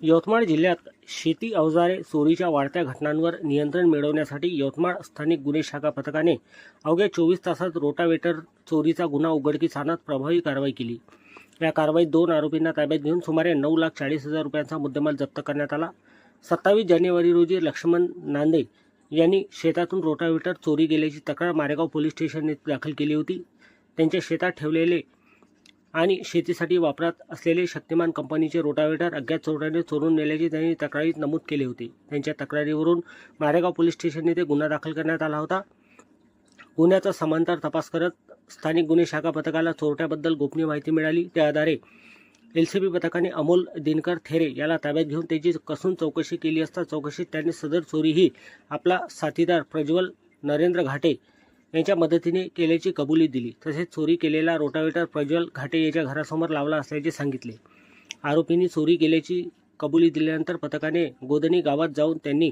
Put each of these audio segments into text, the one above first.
यवतमाळ जिल्ह्यात शेती अवजारे चोरीच्या वाढत्या घटनांवर नियंत्रण मिळवण्यासाठी यवतमाळ स्थानिक गुन्हे शाखा पथकाने अवघ्या 24 तासात रोटावेटर चोरीचा गुन्हा उघडकीस आणत प्रभावी कारवाई केली। या कारवाईत 2 आरोपींना ताब्यात घेऊन सुमारे 9,40,000 रुपयांचा मुद्देमाल जप्त करण्यात आला। 27 जानेवारी रोजी लक्ष्मण नांदे यांनी शेतातून रोटावेटर चोरी गेल्याची तक्रार मारेगाव पोलीस स्टेशनने दाखल केली होती। त्यांच्या शेतात ठेवलेले आणि शेतीसाठी वापरात असलेले शक्तिमान कंपनीचे रोटावेटर अज्ञात चोरट्याने चोरून नेल्याचे त्यांनी तक्रारीत नमूद केले होते। त्यांच्या तक्रारीवरून मारेगाव पोलीस स्टेशन येथे गुन्हा दाखल करण्यात आला होता। गुन्ह्याचा समांतर तपास करत स्थानिक गुन्हे शाखा पथकाला चोरट्याबद्दल गोपनीय माहिती मिळाली। त्या आधारे एलसीबी पथकाने अमोल दिनकर थेरे याला ताब्यात घेऊन त्याची कसून चौकशी केली असता चौकशीत त्यांनी सदर चोरी ही आपला साथीदार प्रज्वल नरेंद्र घाटे यांच्या मदतीने केल्याची कबुली दिली। तसेच चोरी केलेला रोटावेटर प्रज्वल घाटे याच्या घरासमोर लावला असल्याचे सांगितले। आरोपींनी चोरी केल्याची कबुली दिल्यानंतर पथकाने गोदनी गावात जाऊन त्यांनी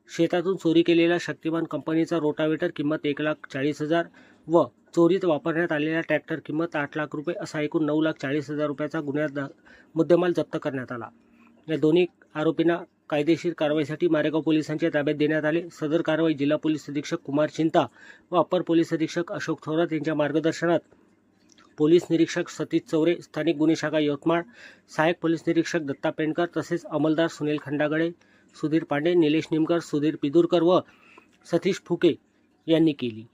शेतातून चोरी केलेला शक्तिमान कंपनीचा रोटावेटर किंमत 1,40,000 व चोरीत वापरण्यात आलेला ट्रॅक्टर किंमत 8 लाख रुपये असा एकूण 9,40,000 रुपयाचा गुन्ह्यात मुद्देमाल जप्त करण्यात आला। या दोन्ही आरोपींना कायदेशीर कारवाईसाठी मारेगाव पोलिसांच्या ताब्यात देण्यात आले। सदर कारवाई जिल्हा पोलीस अधीक्षक कुमार चिंता व अप्पर पोलीस अधीक्षक अशोक थोरात यांच्या मार्गदर्शनात पोलीस निरीक्षक सतीश चौरे, स्थानिक गुन्हे शाखा यवतमाळ, सहाय्यक पोलीस निरीक्षक दत्ता पेंडकर तसेच अंमलदार सुनील खंडागळे, सुधीर पांडे, निलेश निमकर, सुधीर पिदुरकर व सतीश फुके यांनी केली।